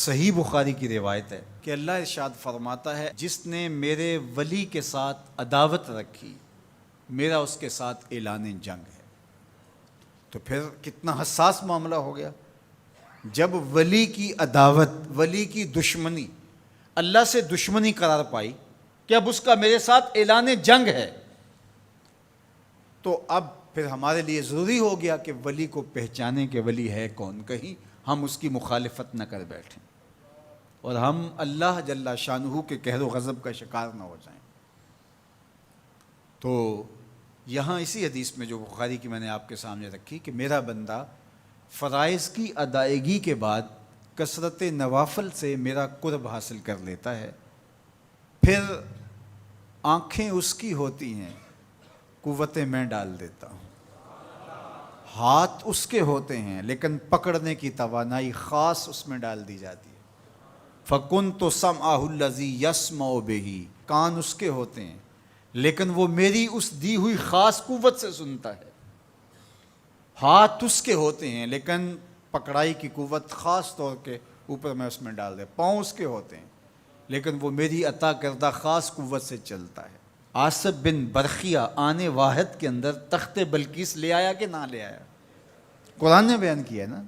صحیح بخاری کی روایت ہے کہ اللہ ارشاد فرماتا ہے جس نے میرے ولی کے ساتھ عداوت رکھی میرا اس کے ساتھ اعلان جنگ ہے۔ تو پھر کتنا حساس معاملہ ہو گیا جب ولی کی عداوت، ولی کی دشمنی، اللہ سے دشمنی قرار پائی کہ اب اس کا میرے ساتھ اعلان جنگ ہے، تو اب پھر ہمارے لیے ضروری ہو گیا کہ ولی کو پہچانے کہ ولی ہے کون، کہیں ہم اس کی مخالفت نہ کر بیٹھیں اور ہم اللہ جل شانہ کے قہر و غضب کا شکار نہ ہو جائیں۔ تو یہاں اسی حدیث میں جو بخاری کی میں نے آپ کے سامنے رکھی کہ میرا بندہ فرائض کی ادائیگی کے بعد کثرت نوافل سے میرا قرب حاصل کر لیتا ہے، پھر آنکھیں اس کی ہوتی ہیں، قوتیں میں ڈال دیتا ہوں، ہاتھ اس کے ہوتے ہیں لیکن پکڑنے کی توانائی خاص اس میں ڈال دی جاتی ہے۔ فَكُنْتُ سَمْعَهُ الَّذِي يَسْمَعُ بِهِ، کان اس کے ہوتے ہیں لیکن وہ میری اس دی ہوئی خاص قوت سے سنتا ہے۔ ہاتھ اس کے ہوتے ہیں لیکن پکڑائی کی قوت خاص طور کے اوپر میں اس میں ڈال دے۔ پاؤں اس کے ہوتے ہیں لیکن وہ میری عطا کردہ خاص قوت سے چلتا ہے۔ آصف بن برخیہ آنے واحد کے اندر تخت بلقیس لے آیا کہ نہ لے آیا؟ قرآن نے بیان کیا ہے نا،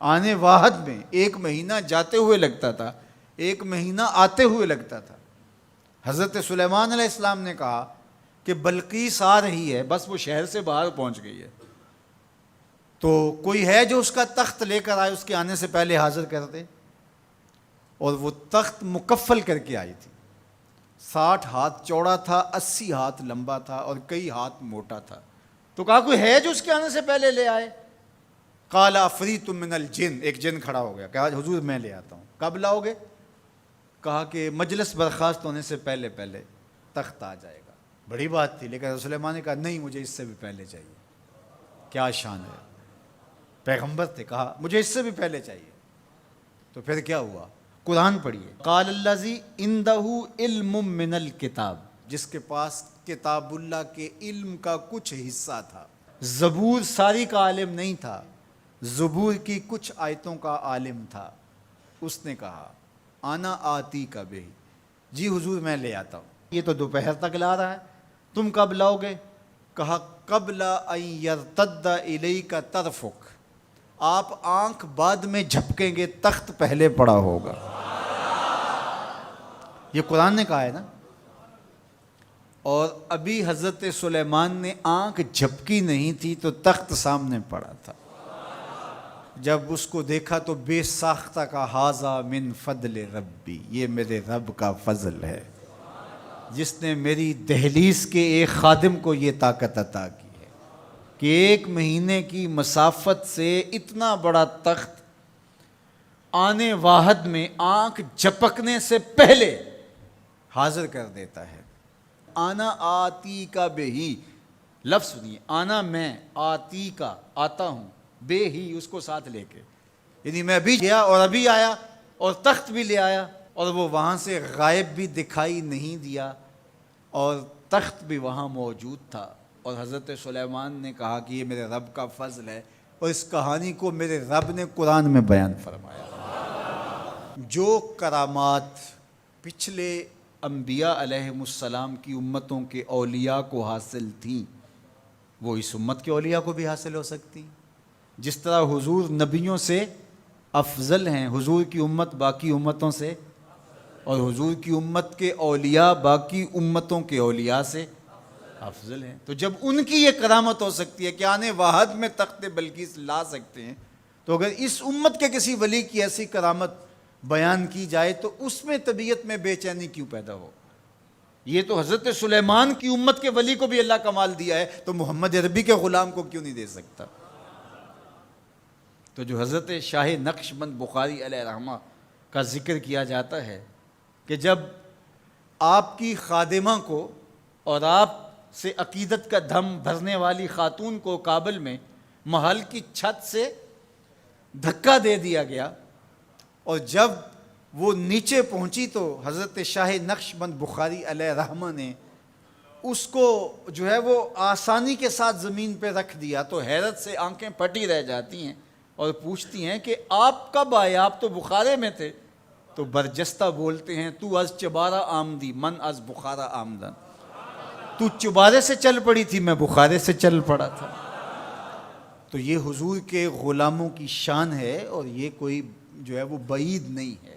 آنے واحد میں 1 مہینہ جاتے ہوئے لگتا تھا، 1 مہینہ آتے ہوئے لگتا تھا۔ حضرت سلیمان علیہ السلام نے کہا کہ بلقیس آ رہی ہے، بس وہ شہر سے باہر پہنچ گئی ہے، تو کوئی ہے جو اس کا تخت لے کر آئے، اس کے آنے سے پہلے حاضر کر دے۔ اور وہ تخت مکفل کر کے آئی تھی، 60 ہاتھ چوڑا تھا، 80 ہاتھ لمبا تھا اور کئی ہاتھ موٹا تھا۔ تو کہا کوئی ہے جو اس کے آنے سے پہلے لے آئے؟ قال عفریت من الجن، ایک جن کھڑا ہو گیا، کہا حضور میں لے آتا ہوں۔ کب لاؤ گے؟ کہا کہ مجلس برخاست ہونے سے پہلے پہلے تخت آ جائے گا۔ بڑی بات تھی، لیکن سلیمان نے کہا نہیں، مجھے اس سے بھی پہلے چاہیے۔ کیا شان ہے، پیغمبر تھے، کہا مجھے اس سے بھی پہلے چاہیے۔ تو پھر کیا ہوا؟ قرآن پڑھیے، قال الذی عندہ علم من الکتاب، جس کے پاس کتاب اللہ کے علم کا کچھ حصہ تھا۔ زبور ساری کا عالم نہیں تھا، زبور کی کچھ آیتوں کا عالم تھا۔ اس نے کہا انا آتی کا بہ، جی حضور میں لے آتا ہوں۔ یہ تو دوپہر تک لا رہا ہے، تم کب لاؤ گے؟ کہا قبل ان یرتد الیک طرفک، آپ آنکھ بعد میں جھپکیں گے، تخت پہلے پڑا ہوگا۔ یہ قرآن نے کہا ہے نا۔ اور ابھی حضرت سلیمان نے آنکھ جھپکی نہیں تھی تو تخت سامنے پڑا تھا۔ جب اس کو دیکھا تو بے ساختہ کا ھذا من فضل ربی، یہ میرے رب کا فضل ہے جس نے میری دہلیز کے ایک خادم کو یہ طاقت عطا کی ہے کہ 1 مہینے کی مسافت سے اتنا بڑا تخت آنے واحد میں آنکھ جھپکنے سے پہلے حاضر کر دیتا ہے۔ آنا آتی کا بے ہی، لفظ سنیے، آنا میں، آتی کا آتا ہوں، بے ہی اس کو ساتھ لے کے، یعنی میں ابھی گیا اور ابھی آیا اور تخت بھی لے آیا، اور وہ وہاں سے غائب بھی دکھائی نہیں دیا اور تخت بھی وہاں موجود تھا۔ اور حضرت سلیمان نے کہا کہ یہ میرے رب کا فضل ہے، اور اس کہانی کو میرے رب نے قرآن میں بیان فرمایا۔ جو کرامات پچھلے انبیاء علیہم السلام کی امتوں کے اولیاء کو حاصل تھیں، وہ اس امت کے اولیاء کو بھی حاصل ہو سکتی۔ جس طرح حضور نبیوں سے افضل ہیں، حضور کی امت باقی امتوں سے، اور حضور کی امت کے اولیاء باقی امتوں کے اولیاء سے افضل ہیں۔ تو جب ان کی یہ کرامت ہو سکتی ہے کہ آنے واحد میں تخت بلقیس لا سکتے ہیں، تو اگر اس امت کے کسی ولی کی ایسی کرامت بیان کی جائے تو اس میں طبیعت میں بے چینی کیوں پیدا ہو؟ یہ تو حضرت سلیمان کی امت کے ولی کو بھی اللہ کمال دیا ہے، تو محمد عربی کے غلام کو کیوں نہیں دے سکتا؟ تو جو حضرت شاہ نقشبند بخاری علیہ رحمہ کا ذکر کیا جاتا ہے کہ جب آپ کی خادمہ کو اور آپ سے عقیدت کا دھم بھرنے والی خاتون کو کابل میں محل کی چھت سے دھکا دے دیا گیا، اور جب وہ نیچے پہنچی تو حضرت شاہ نقشبند بخاری علیہ رحمہ نے اس کو جو ہے وہ آسانی کے ساتھ زمین پہ رکھ دیا، تو حیرت سے آنکھیں پھٹی رہ جاتی ہیں اور پوچھتی ہیں کہ آپ کب آئے، آپ تو بخارے میں تھے؟ تو برجستہ بولتے ہیں تو از چبارہ آمدی من از بخارا آمدن، تو چبارے سے چل پڑی تھی، میں بخارے سے چل پڑا تھا۔ تو یہ حضور کے غلاموں کی شان ہے، اور یہ کوئی جو ہے وہ بعید نہیں ہے۔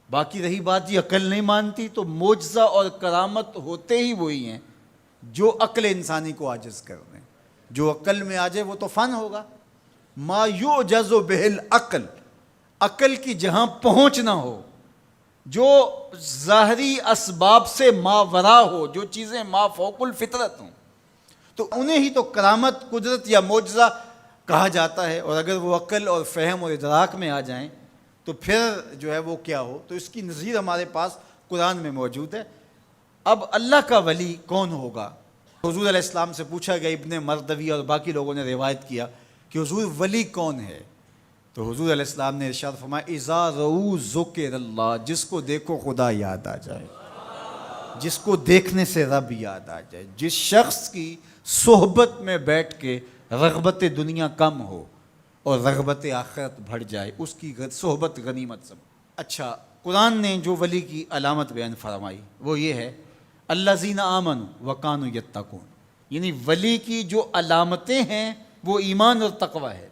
باقی رہی بات یہ عقل نہیں مانتی، تو معجزہ اور کرامت ہوتے ہی وہی ہیں جو عقل انسانی کو عاجز کر دیں۔ جو عقل میں آ جائے وہ تو فن ہوگا۔ ما یعجز بہ العقل، عقل کی جہاں پہنچ نہ ہو، جو ظاہری اسباب سے ماورا ہو، جو چیزیں ما فوق الفطرت ہوں، تو انہیں ہی تو کرامت، قدرت یا معجزہ کہا جاتا ہے۔ اور اگر وہ عقل اور فہم اور ادراک میں آ جائیں تو پھر جو ہے وہ کیا ہو۔ تو اس کی نظیر ہمارے پاس قرآن میں موجود ہے۔ اب اللہ کا ولی کون ہوگا؟ حضور علیہ السلام سے پوچھا گیا، ابن مردوی اور باقی لوگوں نے روایت کیا کہ حضور ولی کون ہے؟ تو حضور علیہ السلام نے ارشاد فرمایا، اذا رؤوا ذکر اللہ، جس کو دیکھو خدا یاد آ جائے، جس کو دیکھنے سے رب یاد آ جائے، جس شخص کی صحبت میں بیٹھ کے رغبت دنیا کم ہو اور رغبت آخرت بڑھ جائے، اس کی صحبت غنیمت سمجھ۔ اچھا، قرآن نے جو ولی کی علامت بیان فرمائی وہ یہ ہے، الذین آمنوا وکانوا یتقون، یعنی ولی کی جو علامتیں ہیں وہ ایمان اور تقوی ہے۔